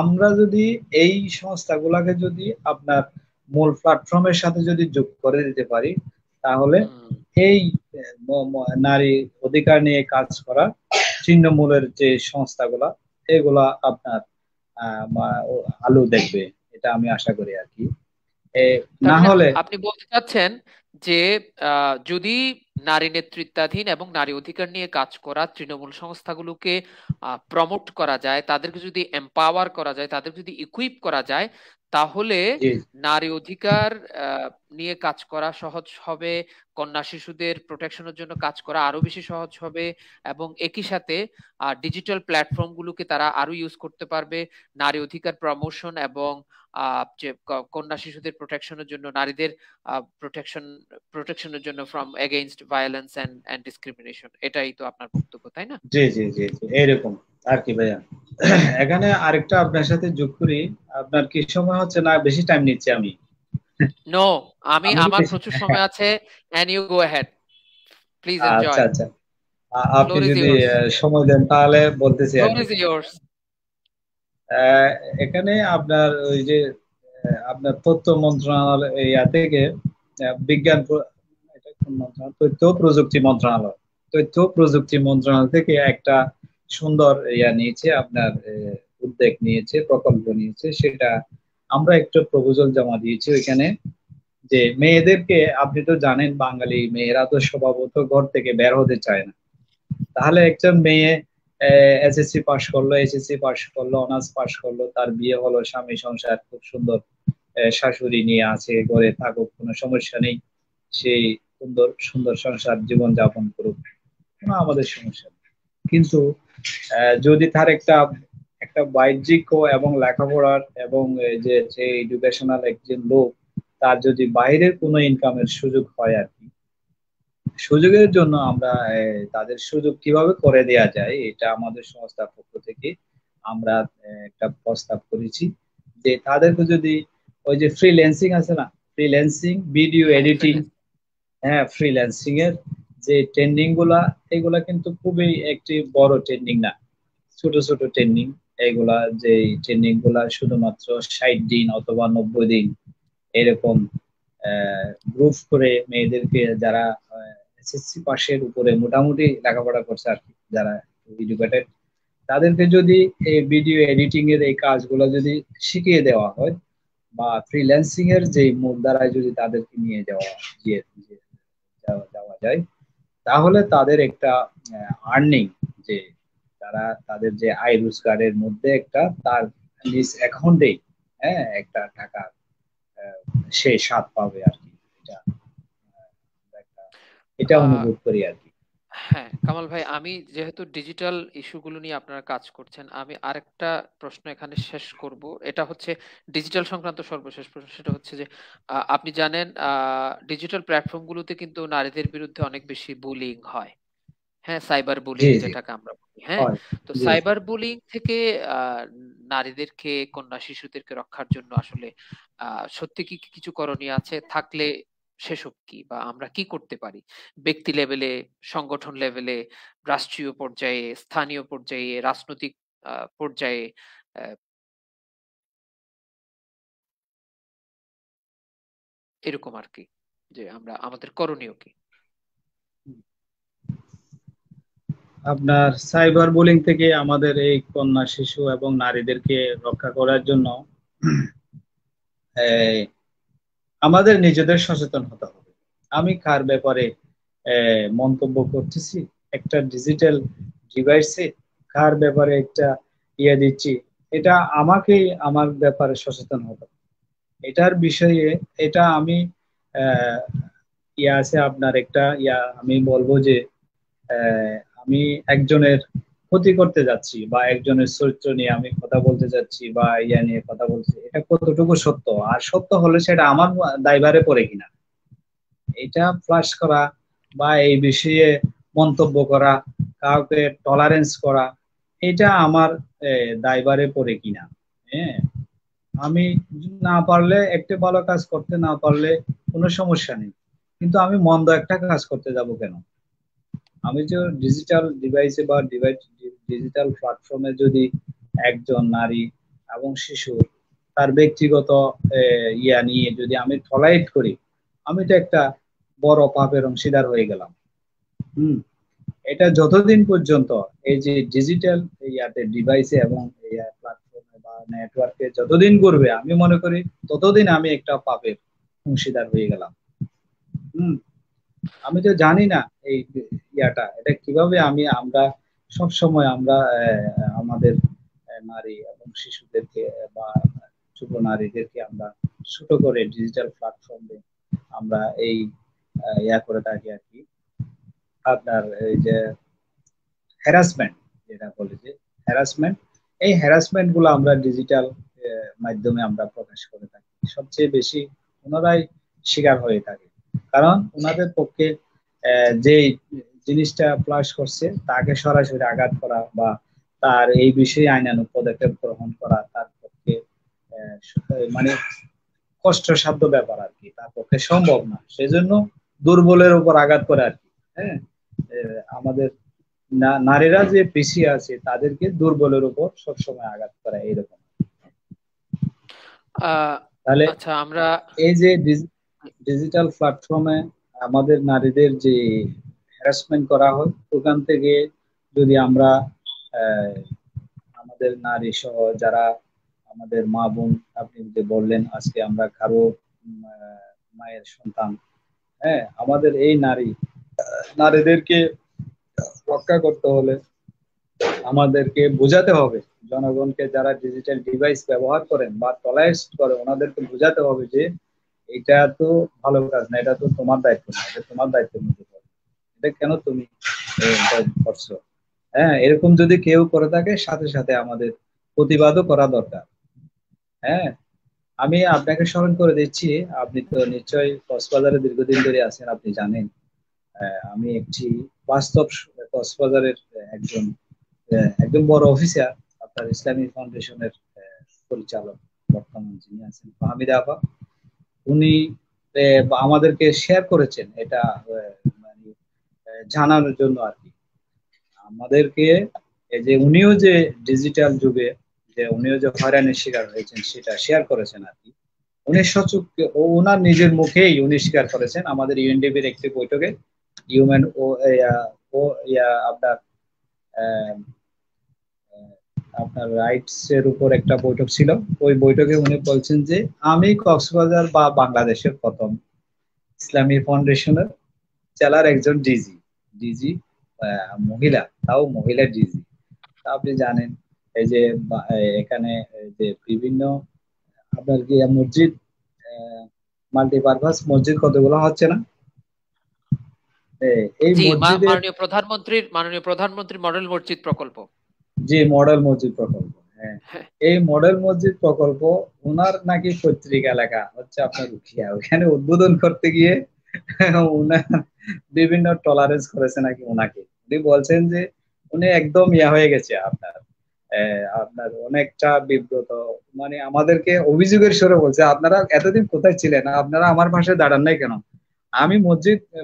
আমরা যদি এই সংস্থাগুলোকে যদি আপনার মূল প্ল্যাটফর্মের সাথে যদি যোগ করে দিতে পারি, তাহলে হুম। এই নারী অধিকার নিয়ে কাজ করা তৃণমূলের যে সংস্থাগুলা, এগুলা আপনার আলো দেখবে, এটা আমি আশা করি আর কি। এ, তার না মানে হলে আপনি বলতে চাচ্ছেন যে যদি নারী নেতৃত্বাধীন এবং নারী অধিকার নিয়ে কাজ করা তৃণমূল সংস্থাগুলোকে প্রমোট করা যায়, তাদেরকে যদি এম্পাওয়ার করা যায়, তাদেরকে যদি ইকুইপ করা যায়, তাহলে জি নারী অধিকার নিয়ে কাজ করা সহজ হবে, কন্যা শিশুদের প্রোটেকশনের জন্য কাজ করা আরো বেশি সহজ হবে, এবং একই সাথে ডিজিটাল প্ল্যাটফর্মগুলোকে তারা আরো ইউজ করতে পারবে নারী অধিকার প্রমোশন এবং যে কন্যা শিশুদের প্রোটেকশনের জন্য, নারীদের প্রোটেকশনের জন্য from against violence and discrimination. এটাই তো আপনার বক্তব্য, তাই না? জি জি জি জি, এইরকম আর কি ভাইয়া। এখানে আরেকটা আপনার সাথে যোগ করি, আপনার কি সময় হচ্ছে না? বেশি টাইম নিচ্ছি আমি? নো, আমি কি আমার বেশি প্রচুর সময় আছে। And you go ahead, please আচ্ছা এনজয়। আচ্ছা, আপনি ফ্লোর ইজ যদি ইয়োর্স। সময় দেন তাহলে বলতেছি আর ফ্লোর কি। Is yours. আহ, এখানে আপনার ওই যে আপনার তথ্য মন্ত্রণালয় ইয়া থেকে বিজ্ঞান এটা কোন মন্ত্রণালয়? তথ্য প্রযুক্তি মন্ত্রণালয়, তথ্য প্রযুক্তি মন্ত্রণালয় থেকে একটা সুন্দর ইয়া নিয়েছে আপনার, উদ্যোগ নিয়েছে, প্রকল্প নিয়েছে। সেটা আমরা একটা প্রপোজাল জমা দিয়েছি ওইখানে, যে মেয়েদেরকে, আপনি তো জানেন বাঙালি মেয়েরা তো স্বভাবত ঘর থেকে বের হতে চায় না। তাহলে একজন মেয়ে এসএসসি পাশ করলো, এইচএসসি পাশ করলো, অনার্স পাশ করলো, তার বিয়ে হলো, স্বামী সংসার, খুব সুন্দর শাশুড়ি নিয়ে আছে, ঘরে থাকুক, কোনো সমস্যা নেই, সেই সুন্দর সুন্দর সংসার জীবন যাপন করুক, কোনো আমাদের সমস্যা নেই। কিন্তু যদি তার একটা একটা বাহ্যিক এবং লেখাপড়ার এবং যে যে এডুকেশনাল একজন লোক, তার যদি বাইরের কোনো ইনকামের সুযোগ হয় আর কি, সুযোগের জন্য আমরা তাদের সুযোগ কিভাবে করে দেয়া যায়, এটা আমাদের সংস্থার পক্ষ থেকে আমরা একটা প্রস্তাব করেছি, যে তাদেরকে যদি ওই যে ফ্রিল্যান্সিং আছে না, ফ্রিল্যান্সিং ভিডিও হ্যাঁ, এডিটিং, ফ্রিল্যান্স। হ্যাঁ ফ্রিল্যান্সিং এর যে ট্রেন্ডিং গুলা, এগুলা কিন্তু খুবই একটি বড় ট্রেন্ডিং না, ছোট ছোট ট্রেন্ডিং। এইগুলা যে ট্রেনিং গুলা শুধুমাত্র 60 দিন অথবা 90 দিন এরকম গ্রুপ করে মেয়েদেরকে যারা এসএসসি পাশের উপরে মোটামুটি লেখাপড়া করছে আর কি, যারা এডুকেটেড, তাদেরকে যদি এই ভিডিও এডিটিং এর এই কাজগুলো যদি শিখিয়ে দেওয়া হয় বা ফ্রিল্যান্সিং এর যে মূল দ্বারায় যদি তাদেরকে নিয়ে যাওয়া যায়, তাহলে তাদের একটা আর্নিং, যে তারা তাদের যে আয় রোজগারের মধ্যে একটা তার নিজ অ্যাকাউন্টে একটা টাকা আহ, সে স্বাদ পাবে আর কি। এটা একটা- এটা আহ অনুভব করি আর কি। হ্যাঁ কামাল ভাই, আমি যেহেতু ডিজিটাল ইস্যুগুলো নিয়ে আপনারা কাজ করছেন, আমি আরেকটা প্রশ্ন এখানে শেষ করব। এটা হচ্ছে ডিজিটাল সংক্রান্ত সর্বশেষ প্রশ্ন। সেটা হচ্ছে যে আপনি জানেন ডিজিটাল প্ল্যাটফর্মগুলোতে কিন্তু নারীদের বিরুদ্ধে অনেক বেশি বুলিং হয়। হ্যাঁ, সাইবার জি বুলিং জি, যেটাকে আমরা বলি। হ্যাঁ, হয়। তো জি জি। সাইবার বুলিং থেকে আহ, নারীদেরকে, কন্যা শিশুদেরকে রক্ষার জন্য আসলে সত্যি কি কিছু করণীয় আছে? থাকলে সেসব কি, বা আমরা কি করতে পারি ব্যক্তি লেভেলে, সংগঠন লেভেলে, রাষ্ট্রীয় পর্যায়ে, স্থানীয় পর্যায়ে, রাজনৈতিক পর্যায়ে, আহ, এরকম আর কি, যে আমরা আমাদের করণীয় কি? আপনার সাইবার বুলিং থেকে আমাদের এই কন্যা শিশু এবং নারীদেরকে রক্ষা করার জন্য এই, আমাদের নিজেদের সচেতন হতে হবে। আমি কার ব্যাপারে মন্তব্য করতেছি, একটা ডিজিটাল ডিভাইসে কার ব্যাপারে একটা দিচ্ছি, এটা আমাকেই আমার ব্যাপারে সচেতন হতে হবে। এটার বিষয়ে এটা আমি আহ, আছে আপনার একটা আমি বলবো যে আহ, আমি একজনের ক্ষতি করতে যাচ্ছি বা একজনের চরিত্র নিয়ে আমি কথা বলতে যাচ্ছি বা নিয়ে কথা বলছি, এটা কতটুকু সত্য, আর সত্য হলে সেটা আমার দায়ভারে পড়ে কিনা, এটা ফ্লাশ করা বা এই বিষয়ে মন্তব্য করা, কাউকে টলারেন্স করা, এটা আমার দায়ভারে পড়ে কিনা। হ্যাঁ, আমি না পারলে একটা ভালো কাজ করতে না পারলে কোনো সমস্যা নেই, কিন্তু আমি মন্দ একটা কাজ করতে যাব কেন? আমি যে ডিজিটাল ডিভাইসে বা ডিজিটাল প্ল্যাটফর্মে যদি একজন নারী এবং শিশু তার ব্যক্তিগত নিয়ে যদি আমি টলারেট করি, আমি তো একটা বড় পাপের অংশীদার হয়ে গেলাম। হুম। এটা যতদিন পর্যন্ত এই যে ডিজিটাল ডিভাইসে এবং প্ল্যাটফর্মে বা নেটওয়ার্কে যতদিন করবে, আমি মনে করি ততদিন আমি একটা পাপের অংশীদার হয়ে গেলাম। হুম। আমি তো জানি না এই এটা কিভাবে আমরা সব সময় আমরা আমাদের নারী এবং শিশুদেরকে বা ছোট নারীদেরকে আমরা ছোট করে ডিজিটাল প্ল্যাটফর্মে আমরা এই করে থাকি আর কি। আপনার এই যে হ্যারাসমেন্ট, যেটা বলে যে হ্যারাসমেন্ট, এই হ্যারাসমেন্ট গুলো আমরা ডিজিটাল মাধ্যমে আমরা প্রকাশ করে থাকি, সবচেয়ে বেশি ওনারাই শিকার হয়ে থাকে। কারণ ওনাদের পক্ষে যে জিনিসটা ফ্লাশ করছে তাকে সরাসরি আঘাত করা বা তার এই বিষয়ে আইনানুগ পদক্ষেপ গ্রহণ করা তার পক্ষে মানে কষ্টসাধ্য ব্যাপার আর কি, তার পক্ষে সম্ভব না, সেজন্য দুর্বলের উপর আঘাত করে আর কি। হ্যাঁ, আমাদের নারীরা যে পিছিয়ে আছে তাদেরকে দুর্বলের উপর সবসময় আঘাত করা, এইরকম। আহ তাহলে আচ্ছা, আমরা এই যে ডিজিটাল প্ল্যাটফর্মে আমাদের নারীদের যে হ্যারাসমেন্ট করা হয়, ওখান থেকে যদি আমরা আহ, আমাদের নারী সহ যারা আমাদের মা বোন, আপনি যে বললেন আজকে আমরা কারো মায়ের সন্তান, হ্যাঁ, আমাদের এই নারীদেরকে রক্ষা করতে হলে আমাদেরকে বোঝাতে হবে, জনগণকে যারা ডিজিটাল ডিভাইস ব্যবহার করেন বা টলারেট করে ওনাদেরকে বোঝাতে হবে যে এটা তো ভালো কাজ না, এটা তো তোমার দায়িত্ব না, এটা তোমার দায়িত্বের মধ্যে পড়ে। এটা কেন তুমি এটা করছো? হ্যাঁ, এরকম যদি কেউ করে থাকে সাথে সাথে আমাদের প্রতিবাদও করা দরকার। হ্যাঁ, আমি আপনাকে স্মরণ করে দিচ্ছি, আপনি তো নিশ্চয়ই কক্সবাজারে দীর্ঘদিন ধরে আছেন, আপনি জানেন আমি একটি বাস্তব কক্সবাজারের একজন একদম বড় অফিসার, আপনার ইসলামী ফাউন্ডেশনের পরিচালক বর্তমান যিনি আছেন ফাহমিদা আপা, উনি আমাদেরকে শেয়ার করেছেন এটা মানে জানানোর জন্য আর কি আমাদেরকে, এই যে উনিও যে ডিজিটাল যুগে যে উনিও যে হয়রানির শিকার হয়েছেন সেটা শেয়ার করেছেন আর কি। উনি ওনার নিজের মুখেই উনি স্বীকার করেছেন আমাদের ইউএনডিপির একটি বৈঠকে, হিউম্যান ও ও আপনার আহ, আপনার রাইটস এর উপর একটা বৈঠক ছিল। ওই বৈঠকে উনি বলছেন যে আমি কক্সবাজার বা বাংলাদেশের প্রথম ইসলামী ফাউন্ডেশনের জেলার একজন ডিজি। ডিজি মহিলা, তাও মহিলা ডিজি। তা আপনি জানেন এই যে এখানে এই যে বিভিন্ন আপনার কি মসজিদ, মাল্টিপারপাস মসজিদ কতগুলো হচ্ছে না, এই জি, মসজিদের মাননীয় প্রধানমন্ত্রী মডেল মসজিদ প্রকল্প। যে মডেল মসজিদ প্রকল্প, হ্যাঁ, হ্যাঁ, এই মডেল মসজিদ প্রকল্প ওনার নাকি পৈতৃক এলাকা হচ্ছে আপনার উখিয়া, ওখানে উদ্বোধন করতে গিয়ে উনার বিভিন্ন টলারেন্স করেছে নাকি ওনাকে। উনি বলছেন যে উনি একদম ইয়া হয়ে গেছে আপনার আপনার অনেকটা বিব্রত, মানে আমাদেরকে অভিযোগের সুরে বলছে আপনারা এতদিন কোথায় ছিলেন, আপনারা আমার পাশে দাঁড়ান নাই কেন। আমি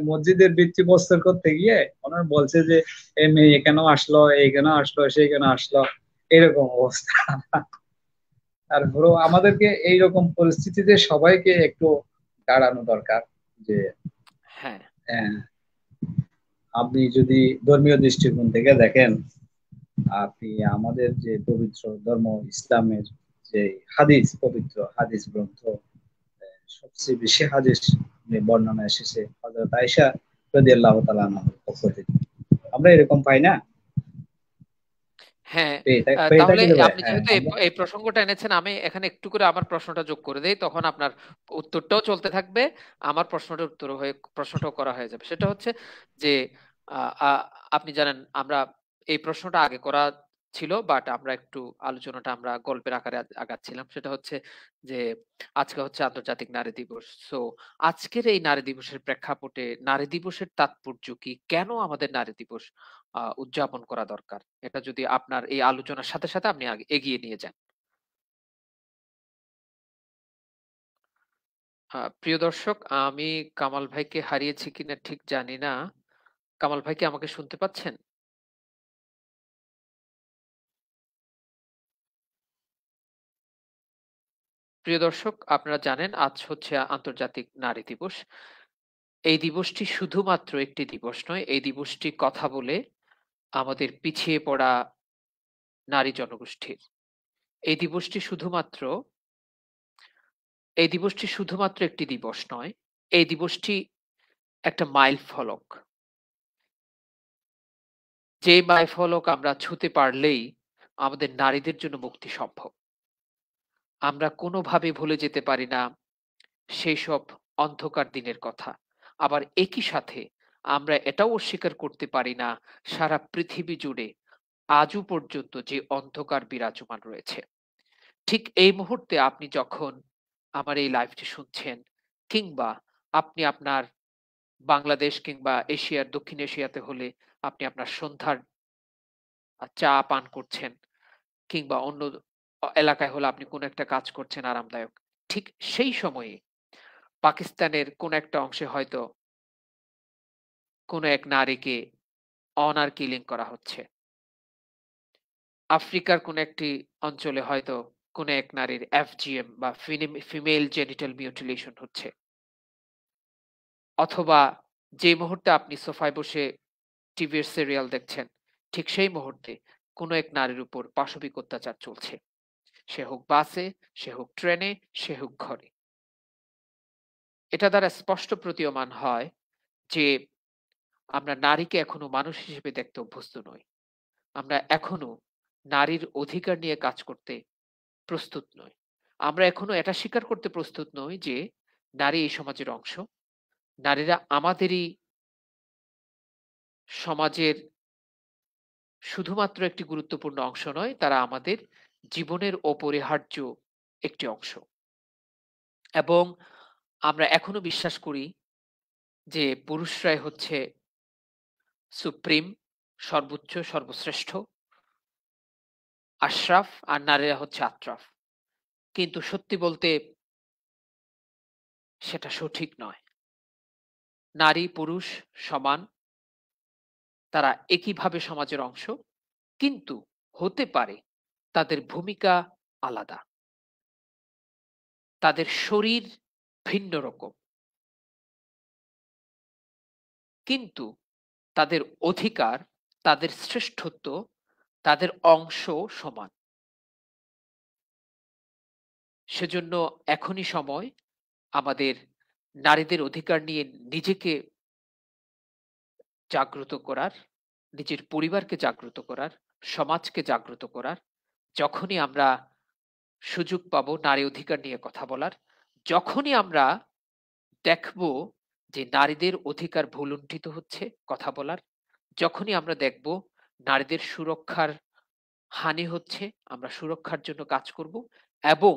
মসজিদের ভিত্তি প্রস্তর করতে গিয়ে ওনার বলছে যে এই মেয়ে কেন আসলো, এই কেন আসলো, সেই কেন আসলো, এরকম অবস্থা। তারপরেও আমাদেরকে এইরকম পরিস্থিতিতে সবাইকে একটু দাঁড়ানো দরকার যে হ্যাঁ, আহ, আপনি যদি ধর্মীয় দৃষ্টিকোণ থেকে দেখেন, আপনি আমাদের যে পবিত্র ধর্ম ইসলামের যে পবিত্র হাদিস গ্রন্থ, সবচেয়ে বেশি হাদিস বর্ণনা এসেছে হযরত আয়েশা রাদিয়াল্লাহু তাআলা আনহার পক্ষ থেকে। আমরা এরকম পাই না? হ্যাঁ। পেয়ে তাহলে থাকি তো ভাই, আপনি হ্যাঁ যেহেতু এই আমরা। এই প্রসঙ্গটা এনেছেন, আমি এখানে একটু করে আমার প্রশ্নটা যোগ করে দেই, তখন আপনার উত্তরটাও চলতে থাকবে, আমার প্রশ্নটাও করা হয়ে যাবে। সেটা হচ্ছে যে আহ, আহ, আপনি জানেন আমরা এই প্রশ্নটা আগে করা ছিল, বাট আমরা একটু আলোচনাটা আমরা গল্পের আকারে আগাচ্ছিলাম। সেটা হচ্ছে যে আজকে হচ্ছে আন্তর্জাতিক নারী দিবস। সো আজকের এই নারী দিবসের প্রেক্ষাপটে নারী দিবসের তাৎপর্য কি, কেন আমাদের নারী দিবস উদযাপন করা দরকার, এটা যদি আপনার এই আলোচনার সাথে সাথে আপনি আগে এগিয়ে নিয়ে যান। প্রিয় দর্শক, আমি কামাল ভাইকে হারিয়েছি কিনা ঠিক জানি না। কামাল ভাই কি আমাকে শুনতে পাচ্ছেন? প্রিয় দর্শক, আপনারা জানেন আজ হচ্ছে আন্তর্জাতিক নারী দিবস। এই দিবসটি শুধুমাত্র একটি দিবস নয়, এই দিবসটি কথা বলে আমাদের পিছিয়ে পড়া নারী জনগোষ্ঠীর। এই দিবসটি শুধুমাত্র এই দিবসটি শুধুমাত্র একটি দিবস নয়, এই দিবসটি একটা মাইল ফলক। যে মাইল ফলক আমরা ছুঁতে পারলেই আমাদের নারীদের জন্য মুক্তি সম্ভব। আমরা কোনোভাবে ভুলে যেতে পারি না সেই সব অন্ধকার দিনের কথা। আবার একই সাথে আমরা এটাও অস্বীকার করতে পারি না সারা পৃথিবী জুড়ে আজও পর্যন্ত যে অন্ধকার বিরাজমান রয়েছে। ঠিক এই মুহূর্তে আপনি যখন আমার এই লাইভটি শুনছেন, কিংবা আপনি আপনার বাংলাদেশ কিংবা দক্ষিণ এশিয়াতে হলে আপনি আপনার সন্ধ্যার চা পান করছেন, কিংবা অন্য এলাকায় হলে আপনি কোনো একটা কাজ করছেন আরামদায়ক। ঠিক সেই সময়ে পাকিস্তানের কোন একটা অংশে হয়তো কোনো এক নারীকে অনার কিলিং করা হচ্ছে। আফ্রিকার কোন একটি অঞ্চলে হয়তো কোন এক নারীর এফজিএম বা ফিমেল জেনিটাল মিউটিলেশন হচ্ছে। অথবা যে মুহূর্তে আপনি সোফায় বসে টিভির সিরিয়াল দেখছেন, ঠিক সেই মুহূর্তে কোনো এক নারীর উপর পাশবিক অত্যাচার চলছে। সে হোক বাসে, সে হোক ট্রেনে, সে হোক ঘরে। এটা দ্বারা স্পষ্ট প্রতীয়মান হয় যে আমরা নারীকে এখনো মানুষ হিসেবে দেখতে অভ্যস্ত নই। আমরা এখনো নারীর অধিকার নিয়ে কাজ করতে প্রস্তুত নই। আমরা এখনো এটা স্বীকার করতে প্রস্তুত নই যে নারী এই সমাজের অংশ। নারীরা আমাদেরই সমাজের শুধুমাত্র একটি গুরুত্বপূর্ণ অংশ নয়, তারা আমাদের জীবনের অপরিহার্য একটি অংশ। এবং আমরা এখনো বিশ্বাস করি যে পুরুষরাই হচ্ছে সুপ্রিম, সর্বোচ্চ, সর্বশ্রেষ্ঠ, আশরাফ, আর নারীরা হচ্ছে আত্রাফ। কিন্তু সত্যি বলতে সেটা সঠিক নয়। নারী পুরুষ সমান, তারা একইভাবে সমাজের অংশ। কিন্তু হতে পারে তাদের ভূমিকা আলাদা, তাদের শরীর ভিন্ন রকম, কিন্তু তাদের অধিকার, তাদের শ্রেষ্ঠত্ব, তাদের অংশ সমান। সেজন্য এখনই সময় আমাদের নারীদের অধিকার নিয়ে নিজেকে জাগ্রত করার, নিজের পরিবারকে জাগ্রত করার, সমাজকে জাগ্রত করার। যখনই আমরা সুযোগ পাবো নারী অধিকার নিয়ে কথা বলার, যখনই আমরা দেখব যে নারীদের অধিকার ভুলুণ্ঠিত হচ্ছে কথা বলার, যখনই আমরা দেখব নারীদের সুরক্ষার হানি হচ্ছে, আমরা সুরক্ষার জন্য কাজ করব এবং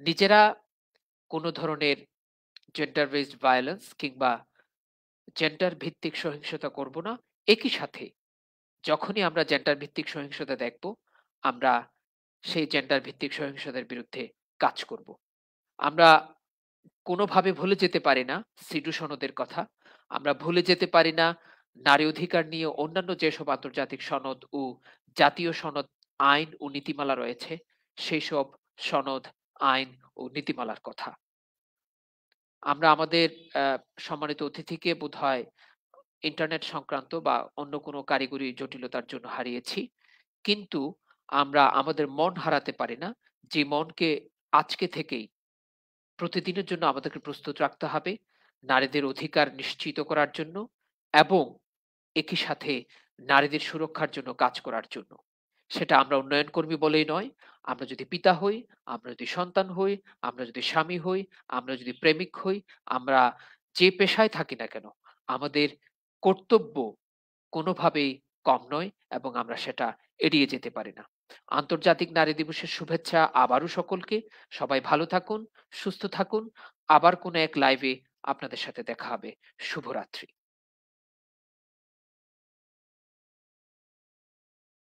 নিজেরা কোনো ধরনের জেন্ডার বেসড ভায়োলেন্স কিংবা জেন্ডার ভিত্তিক সহিংসতা করব না। একই সাথে যখনই আমরা জেন্ডার ভিত্তিক সহিংসতা দেখব, আমরা সেই জেন্ডার ভিত্তিক সহিংসতার বিরুদ্ধে কাজ করব। আমরা কোনোভাবে ভুলে যেতে পারি না সিডু সনদের কথা। আমরা ভুলে যেতে পারি না নারী অধিকার নিয়ে অন্যান্য যেসব আন্তর্জাতিক সনদ ও জাতীয় সনদ, আইন ও নীতিমালা রয়েছে, সেই সব সনদ, আইন ও নীতিমালার কথা। আমরা আমাদের সম্মানিত অতিথিকে বোধহয় ইন্টারনেট সংক্রান্ত বা অন্য কোনো কারিগরি জটিলতার জন্য হারিয়েছি। কিন্তু আমরা আমাদের মন হারাতে পারি না, যে মনকে আজকে থেকেই প্রতিদিনের জন্য আমাদেরকে প্রস্তুত রাখতে হবে নারীদের অধিকার নিশ্চিত করার জন্য এবং একই সাথে নারীদের সুরক্ষার জন্য কাজ করার জন্য। সেটা আমরা উন্নয়ন কর্মী বলেই নয়, আমরা যদি পিতা হই, আমরা যদি সন্তান হই, আমরা যদি স্বামী হই, আমরা যদি প্রেমিক হই, আমরা যে পেশায় থাকি না কেন, আমাদের কর্তব্য কোনোভাবেই কম নয় এবং আমরা সেটা এড়িয়ে যেতে পারি না। আন্তর্জাতিক নারী দিবসের শুভেচ্ছা আবারও সকলকে। সবাই ভালো থাকুন, সুস্থ থাকুন। আবার কোনো এক লাইভে আপনাদের সাথে দেখা হবে। শুভরাত্রি।